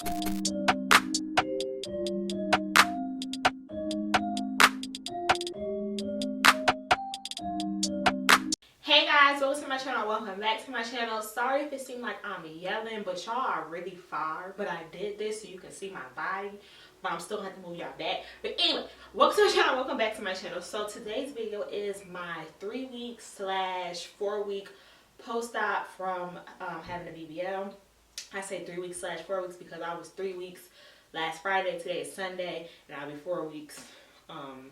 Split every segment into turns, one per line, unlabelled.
Hey guys, welcome to my channel. Welcome back to my channel. Sorry if it seemed like I'm yelling, but y'all are really far. But I did this so you can see my body, but I'm still gonna have to move y'all back. But anyway, welcome to my channel. Welcome back to my channel. So today's video is my 3-week / 4-week post-op from having a BBL. I say 3 weeks / 4 weeks because I was 3 weeks last Friday. Today is Sunday, and I'll be 4 weeks on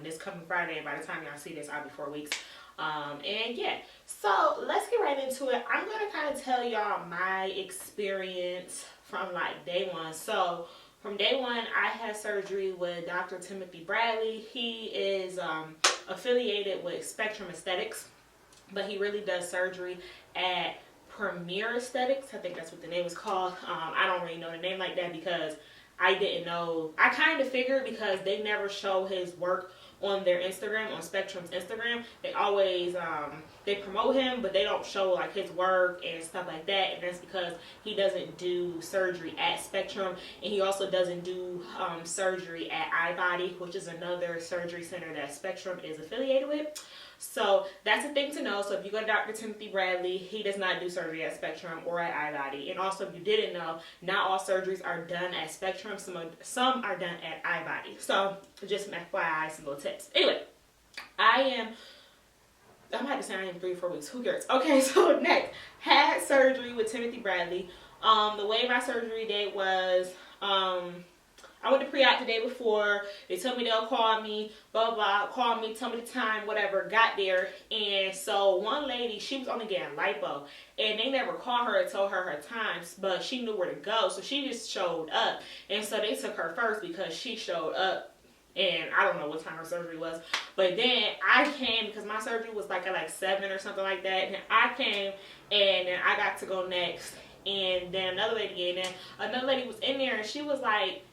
this coming Friday. And by the time y'all see this, I'll be 4 weeks. And yeah, so let's get right into it. I'm gonna kind of tell y'all my experience from like day one. So from day one, I had surgery with Dr. Timothy Bradley. He is affiliated with Spectrum Aesthetics, but he really does surgery at Premier Aesthetics. I think that's what the name is called. I don't really know the name like that because I didn't know. I kind of figured because they never show his work on their Instagram, on Spectrum's Instagram. They always they promote him, but they don't show like his work and stuff like that. And that's because he doesn't do surgery at Spectrum, and he also doesn't do surgery at iBody, which is another surgery center that Spectrum is affiliated with. So that's a thing to know. So if you go to Dr. Timothy Bradley, he does not do surgery at Spectrum or at iBody. And also, if you didn't know, not all surgeries are done at Spectrum. Some are done at iBody. So just an FYI, some little tips. Anyway, I'm about to say I am 3 or 4 weeks. Who cares? Okay, so next, had surgery with Timothy Bradley. The way my surgery date was, I went to pre-op the day before. They told me they'll call me, blah, blah, call me, tell me the time, whatever. Got there. And so one lady, she was only getting lipo. And they never called her and told her her times, but she knew where to go. So she just showed up. And so they took her first because she showed up. And I don't know what time her surgery was. But then I came because my surgery was like at like 7 or something like that. And I came and then I got to go next. And then another lady came in. Another lady was in there and she was like,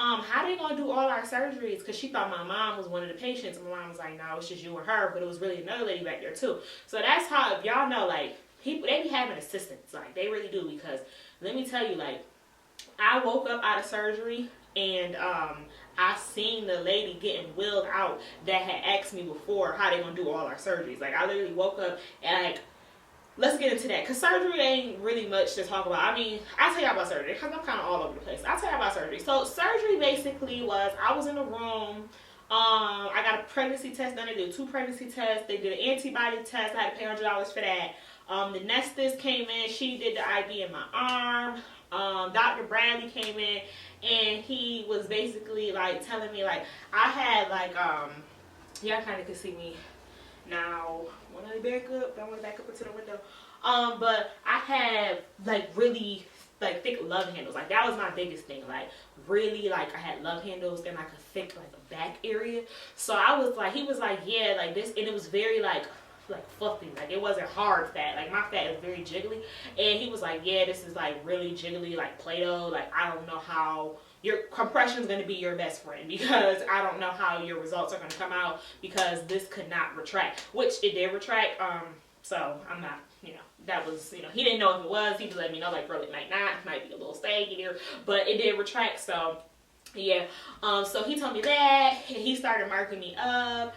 how they gonna do all our surgeries? Because she thought my mom was one of the patients. And my mom was like, no, it's just you and her. But it was really another lady back there too. So that's how, if y'all know, like, people, they be having assistants. Like, they really do. Because let me tell you, like, I woke up out of surgery and I seen the lady getting wheeled out that had asked me before how they gonna do all our surgeries. Like, I literally woke up and like, let's get into that, because surgery ain't really much to talk about. I mean, I'll tell y'all about surgery because I'm kind of all over the place. I'll tell y'all about surgery. So surgery basically was, I was in a room. I got a pregnancy test done. They did 2 pregnancy tests. They did an antibody test. I had to pay $100 for that. The anesthetist came in. She did the IV in my arm. Dr. Bradley came in and he was basically like telling me, like, I had like, y'all kind of can see me now. When I back up, I want to back up into the window. But I have like really like thick love handles. Like, that was my biggest thing. Like, really, like, I had love handles and like a thick like a back area. So I was like, he was like, yeah, like this, and it was very like fluffy. Like, it wasn't hard fat. Like, my fat is very jiggly. And he was like, yeah, this is like really jiggly, like Play-Doh. Like, I don't know how your compression is going to be your best friend, because I don't know how your results are going to come out, because this could not retract, which it did retract. So I'm not, you know, that was, you know, he didn't know if it was. He just let me know, like, bro, it might not, it might be a little saggy here, but it did retract. So yeah, so he told me that, and he started marking me up.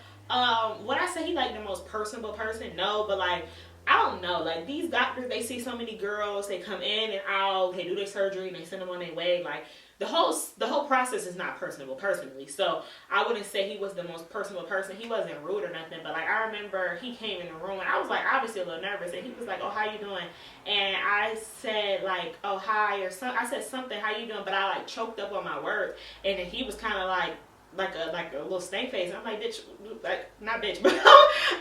When I say he like the most personable person, no, but like, I don't know, like, these doctors, they see so many girls, they come in and out, they do their surgery and they send them on their way. Like, the whole process is not personable personally. So I wouldn't say he was the most personable person. He wasn't rude or nothing, but like, I remember he came in the room and I was like obviously a little nervous, and he was like, oh, how you doing? And I said like, oh, hi, or I said something, how you doing? But I like choked up on my words, and then he was kind of like a little stank face. And I'm like, bitch, like, not bitch, but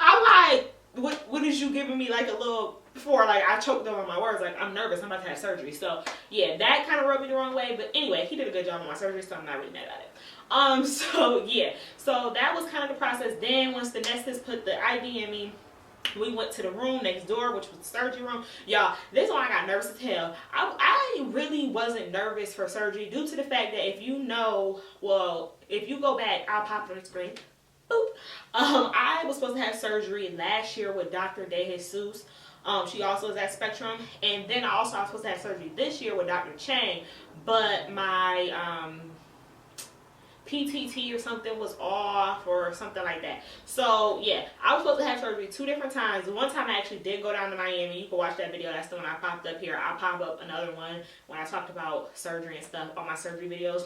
I'm like, what is you giving me like a little before? Like, I choked up on my words. Like, I'm nervous, I'm about to have surgery. So yeah, that kind of rubbed me the wrong way. But anyway, he did a good job on my surgery, so I'm not really mad at it. So yeah, so that was kind of the process. Then once the anesthetist put the IV in me, we went to the room next door, which was the surgery room. Y'all, this one I got nervous as hell. I really wasn't nervous for surgery, due to the fact that if you know, well, if you go back, I'll pop on the screen. Boop. I was supposed to have surgery last year with Dr. De Jesus. She also is at Spectrum. And then I was supposed to have surgery this year with Dr. Chang, but my PTT or something was off or something like that. So yeah, I was supposed to have surgery 2 different times. One time I actually did go down to Miami. You can watch that video. That's the one I popped up here. I'll pop up another one when I talked about surgery and stuff on my surgery videos.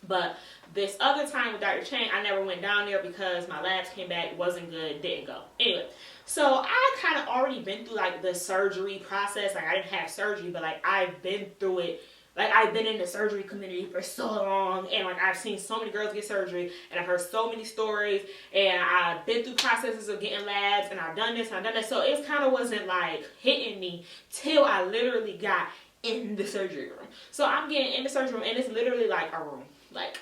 But this other time with Dr. Chang, I never went down there because my labs came back, wasn't good, didn't go. Anyway, so I kind of already been through like the surgery process. Like I didn't have surgery, but like I've been through it. Like I've been in the surgery community for so long, and like I've seen so many girls get surgery, and I've heard so many stories, and I've been through processes of getting labs, and I've done this and I've done that. So it kind of wasn't like hitting me till I literally got in the surgery room. So I'm getting in the surgery room, and it's literally like a room. Like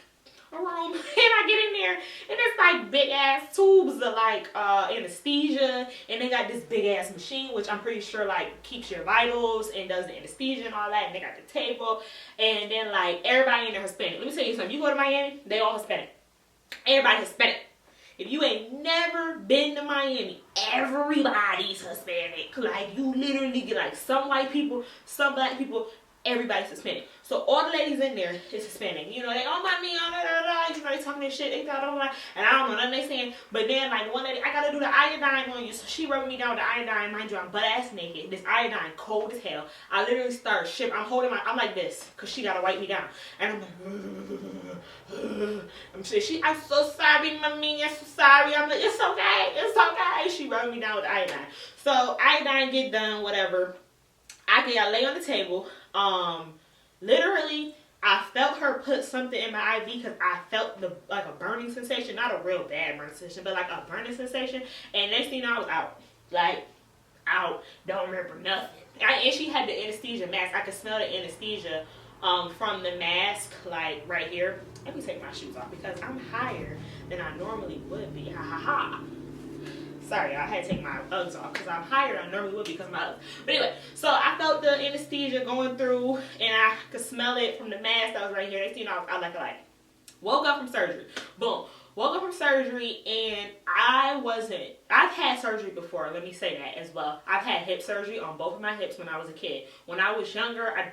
a room, and I get in there, and it's like big ass tubes of like anesthesia, and they got this big ass machine, which I'm pretty sure like keeps your vitals and does the anesthesia and all that, and they got the table, and then like everybody in there Hispanic. Let me tell you something, you go to Miami, they all Hispanic. Everybody Hispanic. If you ain't never been to Miami, everybody's Hispanic. Like you literally get like some white people, some black people, everybody's Hispanic. So all the ladies in there is Hispanic. You know, they all my me, you know, they talking this shit, they and I don't know nothing they saying. But then like one lady, I gotta do the iodine on you. So she rubbed me down with the iodine. Mind you, I'm butt ass naked. This iodine cold as hell. I literally start shivering. I'm like this, cause she gotta wipe me down. And I'm like, I'm saying, I'm so sorry, mommy, I'm so sorry. I'm like, it's okay, it's okay. She rubbed me down with the iodine. So iodine get done, whatever. I lay on the table. Literally, I felt her put something in my IV because I felt like a burning sensation, not a real bad burning sensation, but like a burning sensation. And next thing you know, I was out, like out. Don't remember nothing. And she had the anesthesia mask. I could smell the anesthesia from the mask, like right here. Let me take my shoes off because I'm higher than I normally would be. Ha ha ha. Sorry, I had to take my Uggs off because I'm higher than I normally would be because of my Uggs. But anyway, so I felt the anesthesia going through, and I could smell it from the mask that was right here. Next thing you know, I was like, woke up from surgery. Boom. Woke up from surgery, and I've had surgery before, let me say that as well. I've had hip surgery on both of my hips when I was a kid. When I was younger, I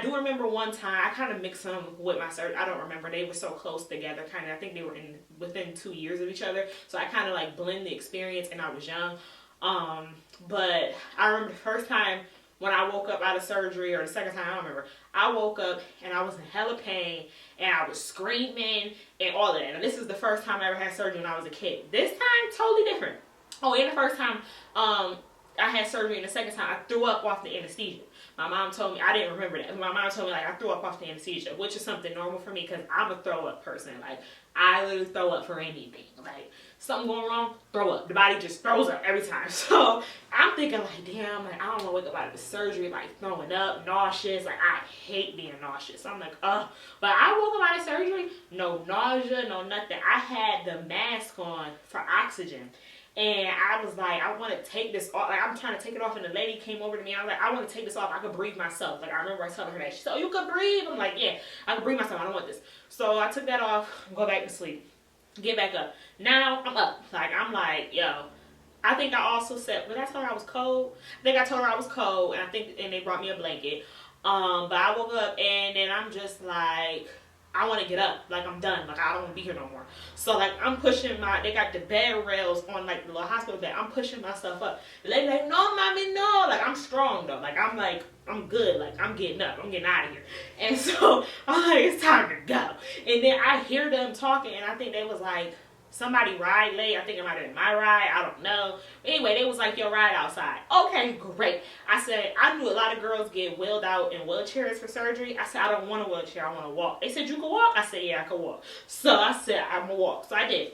do remember one time, I kind of mixed them with my surgery. I don't remember. They were so close together, kind of. I think they were within 2 years of each other. So I kind of like blend the experience, and I was young. But I remember the first time when I woke up out of surgery, or the second time, I don't remember. I woke up, and I was in hella pain, and I was screaming, and all of that. And this is the first time I ever had surgery when I was a kid. This time, totally different. Oh, and the first time I had surgery, and the second time, I threw up off the anesthesia. My mom told me, I didn't remember that. My mom told me, like, I threw up off the anesthesia, which is something normal for me because I'm a throw up person. Like, I literally throw up for anything. Like, something going wrong, throw up. The body just throws up every time. So, I'm thinking, like, damn, like, I don't want to wake up out of the surgery, like, throwing up, nauseous. Like, I hate being nauseous. So I'm like, ugh. But I woke up out of surgery, no nausea, no nothing. I had the mask on for oxygen. And I was like, I want to take this off. Like, I'm trying to take it off. And the lady came over to me. I was like, I want to take this off. I could breathe myself. Like, I remember I telling her that. She said, oh, you could breathe? I'm like, yeah, I can breathe myself. I don't want this. So I took that off, go back to sleep, get back up. Now I'm up. Like, I'm like, yo. I think I also said, when I told her I was cold, I think I told her I was cold. And they brought me a blanket. But I woke up, and then I'm just like, I want to get up. Like, I'm done. Like, I don't want to be here no more. So, like, I'm pushing they got the bed rails on, like, the little hospital bed. I'm pushing myself up. The lady like, no, mommy, no. Like, I'm strong, though. Like, I'm good. Like, I'm getting up. I'm getting out of here. And so, I'm like, it's time to go. And then I hear them talking, and I think they was like, somebody ride late. I think it might have been my ride. I don't know. Anyway, they was like, yo, ride outside. Okay, great. I said, I knew a lot of girls get wheeled out in wheelchairs for surgery. I said, I don't want a wheelchair. I want to walk. They said, you can walk? I said, yeah, I can walk. So I said, I'm going to walk. So I did.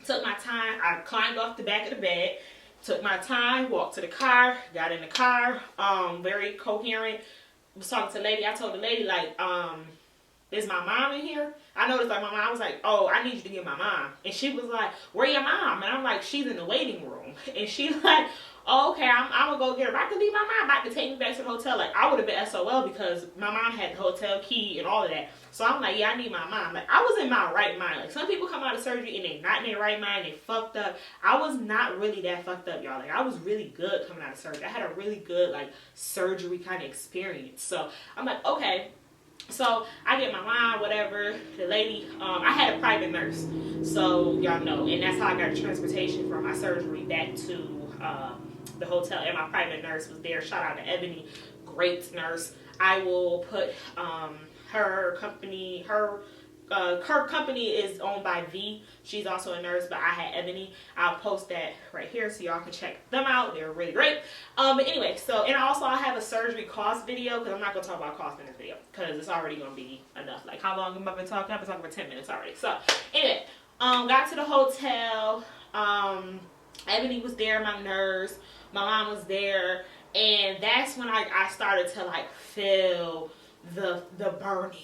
Took my time. I climbed off the back of the bed. Took my time. Walked to the car. Got in the car. Very coherent. Was talking to the lady. I told the lady, like, is my mom in here? I noticed, like, my mom was like, oh, I need you to get my mom. And she was like, where your mom? And I'm like, she's in the waiting room. And she's like, oh, okay, I'm gonna go get her. I could leave my mom about to take me back to the hotel. Like, I would have been SOL because my mom had the hotel key and all of that. So I'm like, yeah, I need my mom. Like, I was in my right mind. Like, some people come out of surgery and they not in their right mind. They fucked up. I was not really that fucked up, y'all. Like, I was really good coming out of surgery. I had a really good, like, surgery kind of experience. So I'm like, okay. So I get my mom, whatever, the lady, I had a private nurse, so y'all know, and that's how I got transportation from my surgery back to the hotel, and my private nurse was there. Shout out to Ebony, great nurse. I will put her company is owned by V. She's also a nurse, but I had Ebony. I'll post that right here so y'all can check them out. They're really great. But anyway, so, and also I have a surgery cost video, because I'm not going to talk about cost in this video, because it's already going to be enough. Like, how long have I been talking? I've been talking for 10 minutes already. So, anyway, got to the hotel. Ebony was there, my nurse. My mom was there. And that's when I started to, like, feel the burning.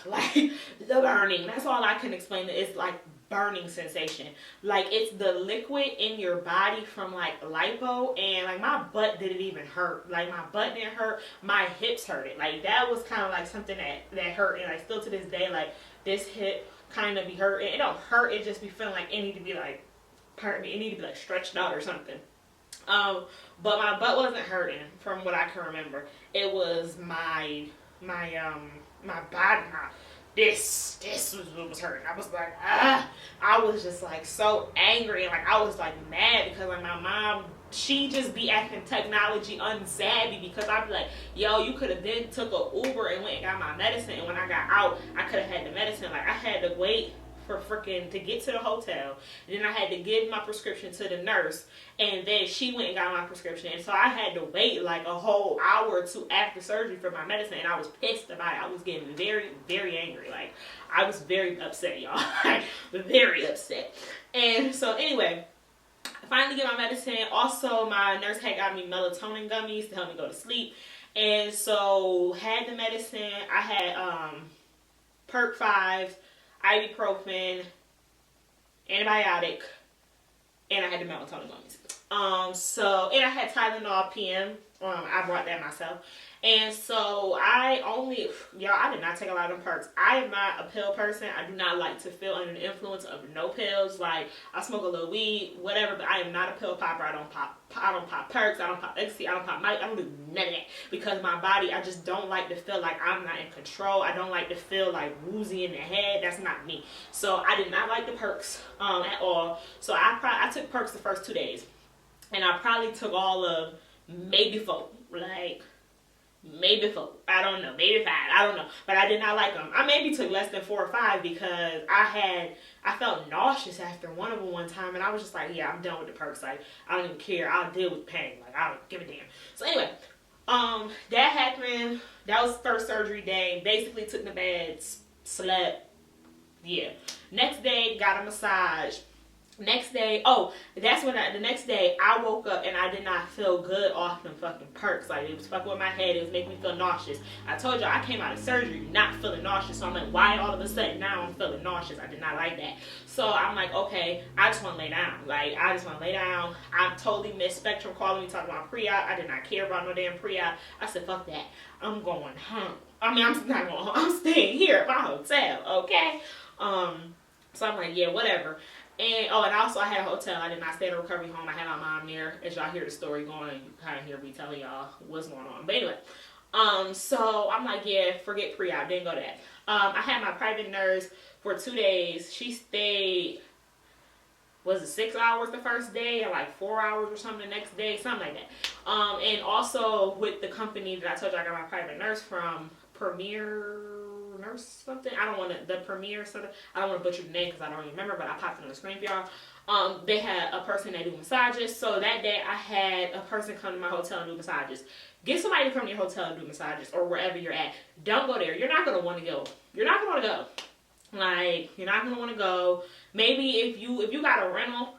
Like, the burning. That's all I can explain. It's like burning sensation. Like, it's the liquid in your body from, like, lipo. And, like, my butt didn't even hurt. Like, my butt didn't hurt. My hips hurted. Like, that was kind of, like, something that hurt. And, like, still to this day, like, this hip kind of be hurting. It don't hurt. It just be feeling like it need to be, like, pardon me, it need to be, like, stretched out or something. But my butt wasn't hurting from what I can remember. It was my body, this was what was hurting. I was like, I was just like so angry, and like I was like mad because like my mom, she just be acting technology unsavvy, because I'd be like, yo, you could have then took a Uber and went and got my medicine, and when I got out, I could have had the medicine. Like, I had to wait for freaking to get to the hotel, and then I had to give my prescription to the nurse, and then she went and got my prescription, and so I had to wait like a whole hour or two after surgery for my medicine, and I was pissed about it. I was getting very, very angry. Like, I was very upset, y'all. Very upset. And so anyway, I finally get my medicine. Also, my nurse had got me melatonin gummies to help me go to sleep, and so had the medicine. I had Perk 5, ibuprofen, antibiotic, and I had the melatonin gummies. So, and I had Tylenol PM. I brought that myself. And so I did not take a lot of perks. I am not a pill person. I do not like to feel under the influence of no pills. Like, I smoke a little weed, whatever, but I am not a pill popper. I don't pop perks. I don't pop ecstasy. I don't pop Mike. I don't do none of that, because my body, I just don't like to feel like I'm not in control. I don't like to feel like woozy in the head. That's not me. So I did not like the perks at all. So I took perks the first 2 days, and I probably took all of maybe 4. Like, maybe 4. I don't know. Maybe 5. I don't know. But I did not like them. I maybe took less than 4 or 5 because I felt nauseous after one of them one time, and I was just like, yeah, I'm done with the perks. Like, I don't even care. I'll deal with pain. Like, I don't give a damn. So anyway, that happened. That was first surgery day. Basically took the meds, slept. Yeah. Next day, got a massage. Next day, the next day I woke up and I did not feel good off them fucking perks. Like, it was fucking with my head. It was making me feel nauseous. I told y'all I came out of surgery not feeling nauseous. So I'm like, why all of a sudden now I'm feeling nauseous? I did not like that. So I'm like, okay, I just want to lay down. Like, I just want to lay down. I totally missed Spectrum calling me talking about pre-op. I did not care about no damn pre-op. I said, fuck that. I'm going home. I mean, I'm not going home. I'm staying here at my hotel, okay? So I'm like, yeah, whatever. And also I had a hotel. I did not stay at a recovery home. I had my mom there. As y'all hear the story going, you kind of hear me telling y'all what's going on. But anyway, so I'm like, yeah, forget pre-op. Didn't go to that. I had my private nurse for 2 days. She stayed, was it 6 hours the first day, or like 4 hours or something the next day, something like that. And also with the company that I told you I got my private nurse from, Premier Nurse something. I don't want to butcher the name because I don't remember, but I popped it on the screen for y'all. They had a person that do massages. So that day I had a person come to my hotel and do massages. Get somebody to come to your hotel and do massages, or wherever you're at. Don't go there. You're not going to want to go. You're not going to want to go. Like, you're not going to want to go. Maybe if you got a rental,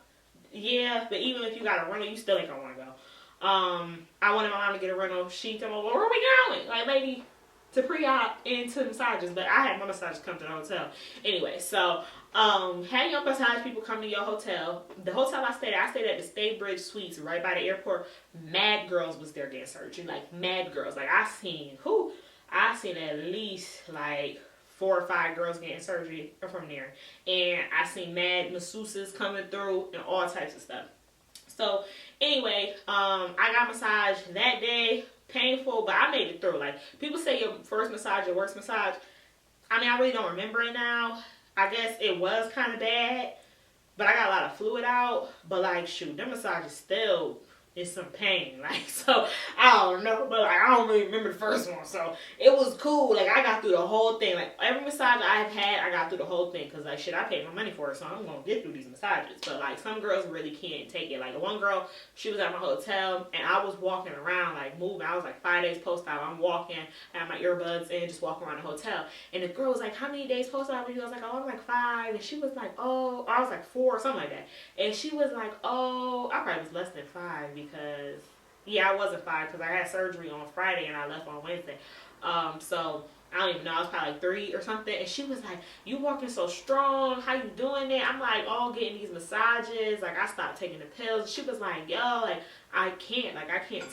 yeah, but even if you got a rental, you still ain't going to want to go. I wanted my mom to get a rental. She told me, well, where are we going? Like, lady, to pre-op and to massages, but I had my massages come to the hotel. Anyway, so had your massage people come to your hotel. The hotel I stayed at the Staybridge Suites right by the airport. Mad girls was there getting surgery, like mad girls. Like I seen at least like 4 or 5 girls getting surgery from there, and I seen mad masseuses coming through and all types of stuff. So anyway, I got massaged that day. Painful, but I made it through. Like, people say your first massage, your worst massage. I mean, I really don't remember it now. I guess it was kind of bad, but I got a lot of fluid out. But like, shoot, them massages still is some pain. Like, so I don't know, but like, I don't really remember the first one. So it was cool. Like, I got through the whole thing. Like, every massage I've had, I got through the whole thing. Cause like, shit, I paid my money for it, so I'm gonna get through these massages. But like, some girls really can't take it. Like, one girl, she was at my hotel, and I was walking around, like moving. I was like 5 days post-op. I'm walking, I had my earbuds in, just walking around the hotel. And the girl was like, "How many days post-op?" And I was like, "Oh, I'm like 5." And she was like, "Oh," I was like 4 or something like that. And she was like, "Oh," I probably was less than 5 because. Yeah, I wasn't 5 because I had surgery on Friday and I left on Wednesday. So I don't even know. I was probably like 3 or something. And she was like, "You walking so strong. How you doing it?" I'm like, "Oh, getting these massages." Like, I stopped taking the pills. She was like, "Yo, like, I can't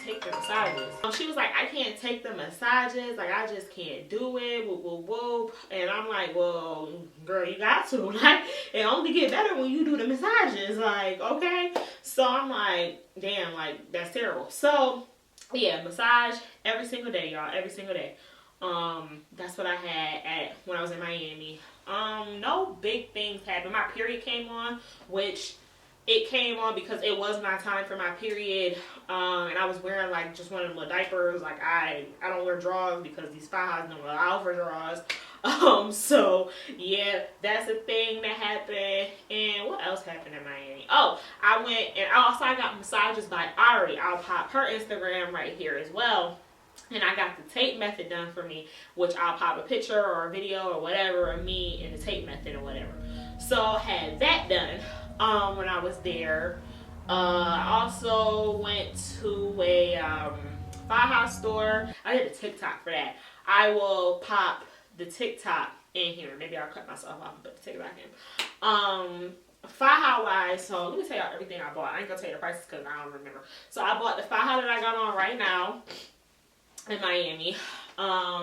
take the massages." She was like, "I can't take the massages. Like, I just can't do it. Whoop, whoop, whoop." And I'm like, "Well, girl, you got to. Like, it only get better when you do the massages. Like, okay." So I'm like, damn, like, that's terrible. So, yeah, massage every single day, y'all. Every single day. That's what I had when I was in Miami. No big things happened. My period came on, which it came on because it was my time for my period. And I was wearing like just one of them little diapers. Like I don't wear drawers because these fajas don't allow for drawers. So yeah, that's a thing that happened. And what else happened in Miami? Oh, I went and I got massages by Ari. I'll pop her Instagram right here as well. And I got the tape method done for me, which I'll pop a picture or a video or whatever of me in the tape method or whatever. So I had that done when I was there. I also went to a Faja store. I did a TikTok for that. I will pop the TikTok in here. Maybe I'll cut myself off and put the TikTok in. Faja wise, so let me tell y'all everything I bought. I ain't gonna tell you the prices because I don't remember. So I bought the Faja that I got on right now in Miami.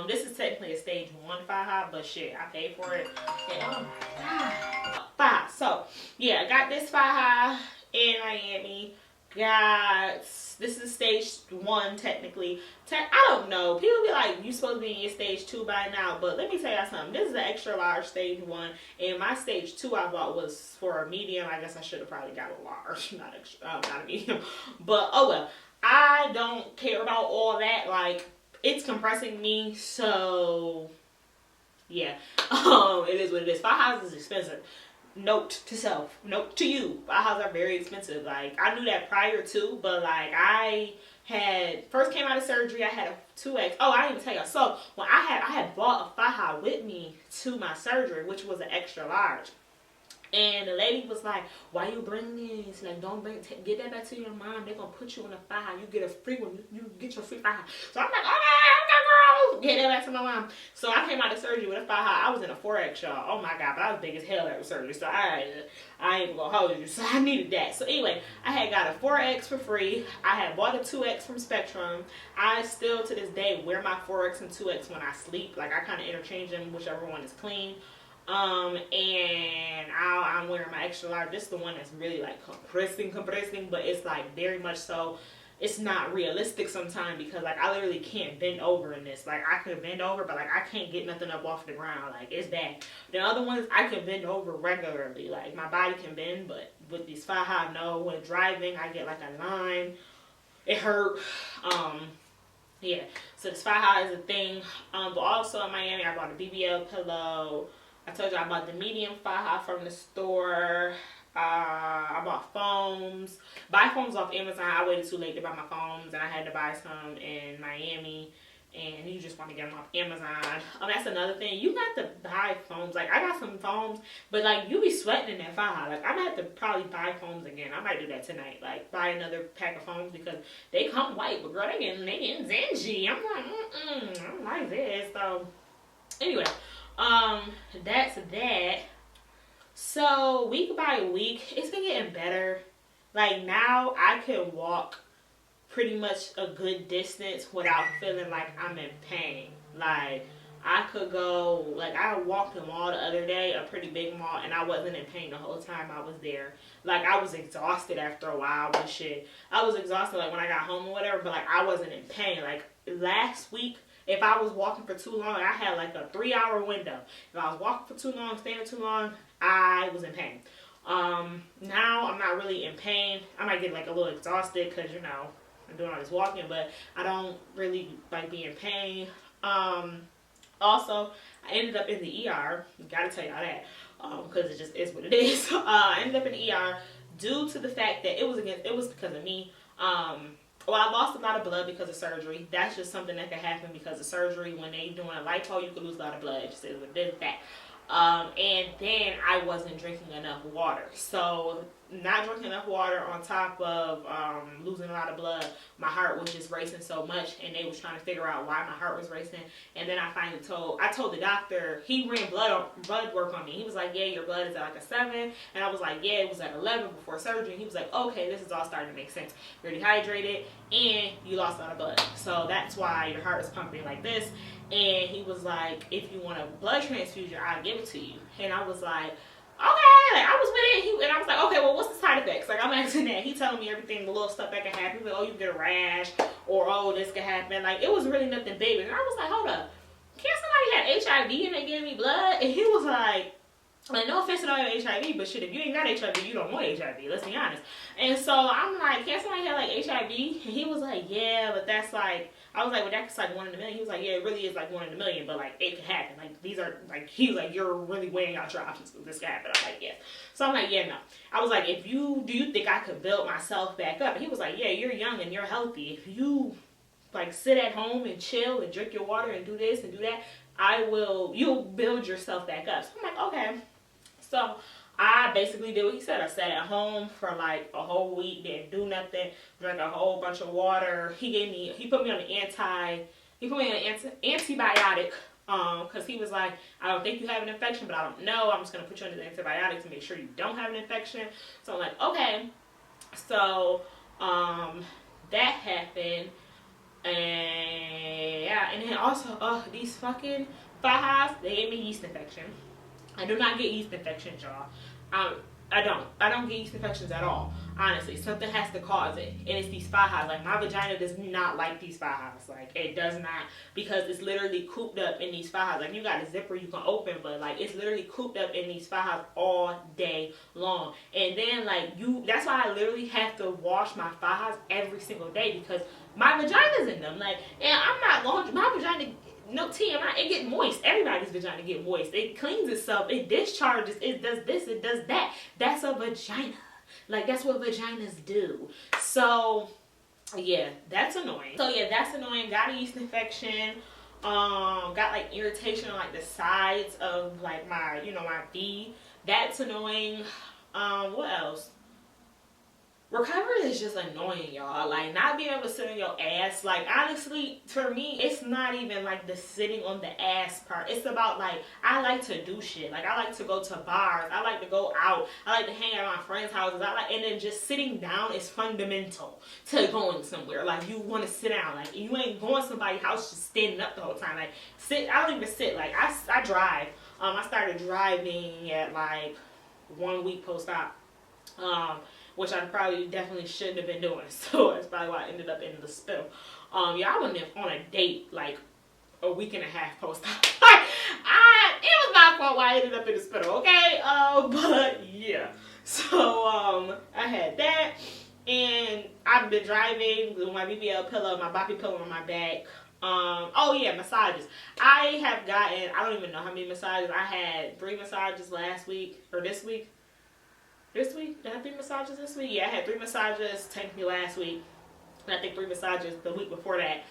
This is technically a stage 1 Faja, but shit, I paid for it. And, oh my god. Faja. So yeah, I got this Faja in Miami. This is stage 1 technically. I don't know. People be like, you supposed to be in your stage 2 by now, but let me tell y'all something. This is an extra large stage 1, and my stage 2 I bought was for a medium. I guess I should have probably got a large, not a medium. But oh well. I don't care about all that. Like, it's compressing me, so yeah. It is what it is. Fajas is expensive. Note to self. Note to you. Fajas are very expensive. Like, I knew that prior to, but like I had first came out of surgery, I had a 2X. Oh, I didn't even tell y'all. So when I had bought a Faja with me to my surgery, which was an extra large. And the lady was like, "Why you bring this? Like, don't get that back to your mom. They're gonna put you in a Faja. You get a free one. You get your free Faja." So I'm like, "Okay, girl, get that back to my mom." So I came out of surgery with a Faja. I was in a 4X, y'all. Oh my god, but I was big as hell after surgery. So I ain't even gonna hold you. So I needed that. So anyway, I had got a 4X for free. I had bought a 2X from Spectrum. I still to this day wear my 4X and 2X when I sleep. Like, I kind of interchange them, whichever one is clean. And I'm wearing my extra large. This is the one that's really like compressing, but it's like very much so. It's not realistic sometimes because like I literally can't bend over in this. Like, I could bend over, but like I can't get nothing up off the ground. Like, it's bad. The other ones I can bend over regularly. Like, my body can bend, but with these Faja, no. When driving, I get like a line. It hurt. Yeah. So this Faja is a thing. But also in Miami, I bought a BBL pillow. I told you I bought the medium Faja from the store. I bought foams. Buy foams off Amazon. I waited too late to buy my foams, and I had to buy some in Miami and you just want to get them off Amazon. That's another thing. You got to buy foams. Like, I got some foams, but like, you be sweating in that fire. Like, I'm gonna have to probably buy foams again. I might do that tonight. Like, buy another pack of foams because they come white, but girl, they getting zingy. I'm like, I don't like this. So anyway, that's that. So week by week, it's been getting better. Like, now I can walk pretty much a good distance without feeling like I'm in pain. Like, I could go, like, I walked the mall the other day, a pretty big mall, and I wasn't in pain the whole time I was there. Like, I was exhausted after a while, but shit, I was exhausted, like, when I got home or whatever, but, like, I wasn't in pain. Like, last week, if I was walking for too long, I had, like, a 3-hour window. If I was walking for too long, standing too long, I was in pain. Now I'm not really in pain. I might get, like, a little exhausted because, you know, I'm doing all this walking, but I don't really like being in pain. Also, I ended up in the ER. Gotta tell y'all that, because it just is what it is. I ended up in the ER due to the fact that it was because of me. Well, I lost a lot of blood because of surgery. That's just something that can happen because of surgery. When they doing a lipo, you can lose a lot of blood. It just is what it is. That. And then I wasn't drinking enough water. So not drinking enough water on top of losing a lot of blood, my heart was just racing so much, and they was trying to figure out why my heart was racing. And then I finally told the doctor, he ran blood work on me. He was like, yeah, your blood is at like a 7. And I was like, yeah, it was at 11 before surgery. And he was like, okay, this is all starting to make sense. You're dehydrated and you lost a lot of blood. So that's why your heart is pumping like this. And he was like, if you want a blood transfusion, I'll give it to you. And I was like, okay, like, I was with it. And I was like, okay, well, what's the side effects? Like, I'm asking that. He telling me everything, the little stuff that can happen. He was like, oh, you get a rash, or oh, this can happen. Like, it was really nothing big. And I was like, hold up, can't somebody have HIV and they give me blood? And he was like, no offense to all your HIV, but shit, if you ain't got HIV, you don't want HIV. Let's be honest. And so I'm like, can't somebody have like HIV? And he was like, yeah, but that's like, I was like, well, that's like 1 in a million. He was like, yeah, it really is like 1 in a million, but like it can happen. Like these are like, he was like, you're really weighing out your options. This can happen. I'm like, yeah. Do you think I could build myself back up? And he was like, yeah, you're young and you're healthy. If you like sit at home and chill and drink your water and do this and do that, you'll build yourself back up. So I'm like, okay. So I basically did what he said. I sat at home for like a whole week, didn't do nothing, drank a whole bunch of water. He put me on an antibiotic, because he was like, I don't think you have an infection, but I don't know. I'm just going to put you on the antibiotic to make sure you don't have an infection. So I'm like, okay. So, that happened. And yeah, and then also, these fucking fajas, they gave me yeast infection. I do not get yeast infections, y'all. I don't get yeast infections at all. Honestly, something has to cause it, and it's these fajas. Like, my vagina does not like these fajas. Like, it does not, because it's literally cooped up in these fajas. Like, you got a zipper you can open, but like, it's literally cooped up in these fajas all day long. And then like, that's why I literally have to wash my fajas every single day, because my vagina's in them. Like, and I'm not laundry. My vagina. No TMI, it get moist. Everybody's vagina get moist. It cleans itself. It discharges. It does this. It does that. That's a vagina. Like, that's what vaginas do. So, yeah, that's annoying. Got a yeast infection. Got like irritation on like the sides of like my V. That's annoying. What else? Recovery is just annoying, y'all. Like, not being able to sit on your ass. Like, honestly, for me, it's not even like the sitting on the ass part. It's about like, I like to do shit. Like, I like to go to bars. I like to go out. I like to hang out at my friends' houses. And then just sitting down is fundamental to going somewhere. Like, you want to sit down. Like, you ain't going to somebody's house just standing up the whole time. Like, I don't even sit. Like, I drive. I started driving at like 1 week post-op. Which I probably definitely shouldn't have been doing. So that's probably why I ended up in the spill. Yeah, I went on a date like a week and a half post-op. It was my fault why I ended up in the spill, okay? But yeah. So I had that, and I've been driving with my BBL pillow, my boppy pillow on my back. Oh yeah, massages. I don't even know how many massages. I had 3 massages last week, or this week. This week? Did I have 3 massages this week? Yeah, I had 3 massages technically last week. And I think 3 massages the week before that.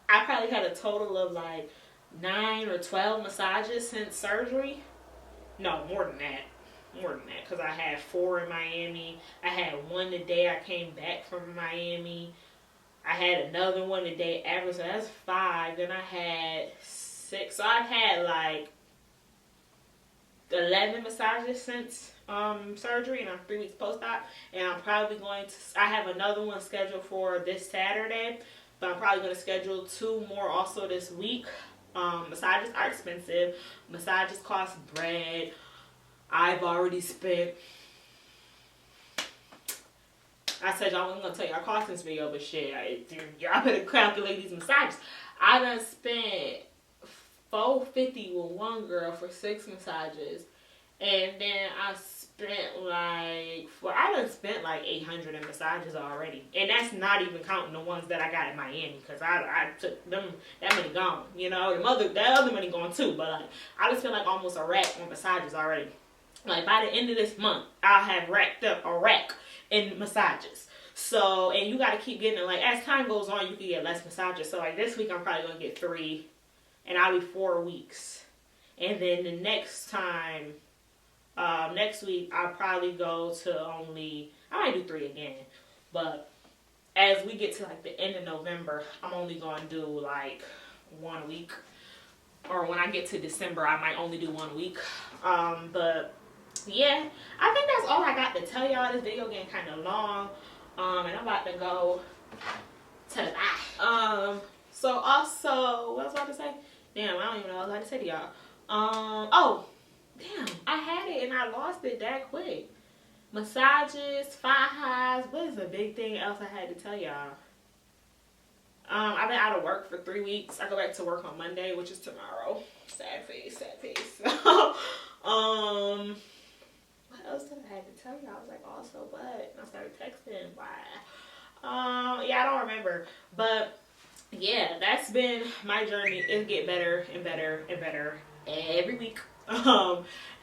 I probably had a total of like 9 or 12 massages since surgery. No, more than that. More than that, because I had 4 in Miami. I had one the day I came back from Miami. I had another one the day after, so that's 5. Then I had 6. So I've had like 11 massages since surgery, and I'm 3 weeks post-op. And I'm probably going to, I have another one scheduled for this Saturday, but I'm probably going to schedule 2 more also this week. Massages are expensive. Massages cost bread. I've already spent, I said y'all wasn't going to tell y'all cost in this video, but shit, y'all better calculate these massages. I done spent $450 with one girl for 6 massages. And then I spent like, I done spent like $800 in massages already. And that's not even counting the ones that I got in Miami, because I took them, that money gone. You know, that other money gone too. But like, I done spent like almost a rack on massages already. Like by the end of this month, I'll have racked up a rack in massages. So, and you got to keep getting it. Like as time goes on, you can get less massages. So like this week, I'm probably going to get 3. And I'll be 4 weeks. And then the next time, next week, I'll probably go to only, I might do 3 again. But as we get to like the end of November, I'm only going to do like 1 week. Or when I get to December, I might only do 1 week. But yeah, I think that's all I got to tell y'all. This video getting kind of long. And I'm about to go to the bath. So also, what was I about to say? Damn, I don't even know what I was about to say to y'all. Oh, damn, I had it and I lost it that quick. Massages, highs. What is the big thing else I had to tell y'all? I've been out of work for 3 weeks. I go back to work on Monday, which is tomorrow. Sad face, sad face. What else did I have to tell y'all? I was like, also, what? And I started texting. Why? Yeah, I don't remember. But yeah, that's been my journey. It get better and better and better every week.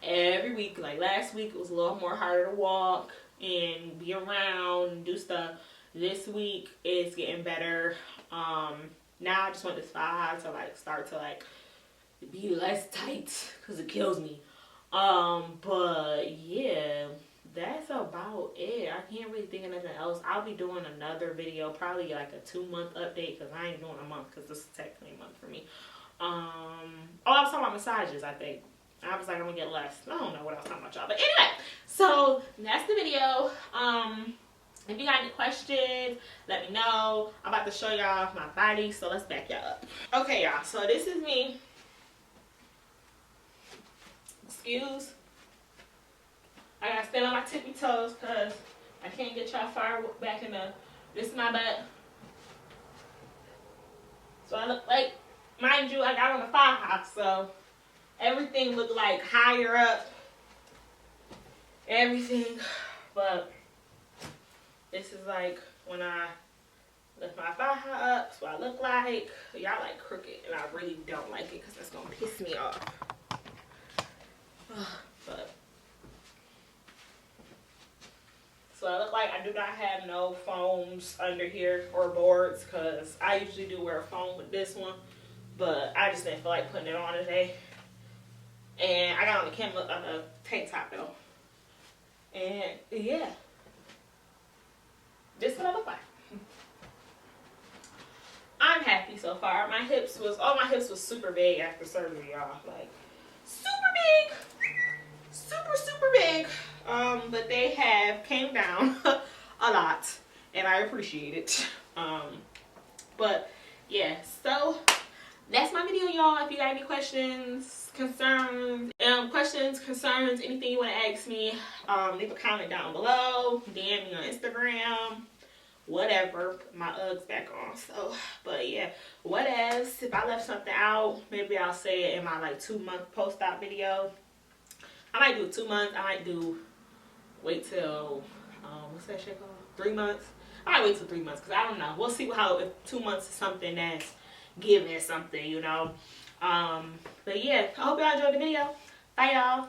Every week. Like last week, it was a little more harder to walk and be around and do stuff. This week, it's getting better. Now I just want this thigh to like start to like be less tight because it kills me. But yeah, that's about it. I can't really think of nothing else. I'll be doing another video, probably like a 2-month update, because I ain't doing a month because this is technically a month for me. Oh, I was talking about massages, I think. I was like, I'm gonna get less. I don't know what I was talking about, y'all. But anyway, so that's the video. If you got any questions, let me know. I'm about to show y'all my body, so let's back y'all up. Okay, y'all, so this is me. Excuse. I gotta stand on my tippy toes because I can't get y'all far back in the, this is my butt. So I look like, mind you, I got on the thigh, so everything looked like higher up. Everything, but this is like when I lift my thigh up, so I look like, y'all like crooked, and I really don't like it because that's gonna piss me off. But so I look like I do not have no foams under here or boards, because I usually do wear a foam with this one, but I just didn't feel like putting it on today. And I got on the tank top though. And yeah, this is what I look like. I'm happy so far. My hips was super big after surgery, y'all. Like super big. Super big. But they have came down a lot, and I appreciate it. But yeah, so that's my video, y'all. If you got any questions, concerns, anything you want to ask me, leave a comment down below, DM me on Instagram, whatever. Put my Uggs back on. So, but yeah, what else? If I left something out, maybe I'll say it in my like 2-month post-op video. I might do 2 months. I might do, wait till, what's that shit called? 3 months. I might wait till 3 months, because I don't know. We'll see how, if 2 months is something that's giving something, you know. But yeah, I hope y'all enjoyed the video. Bye, y'all.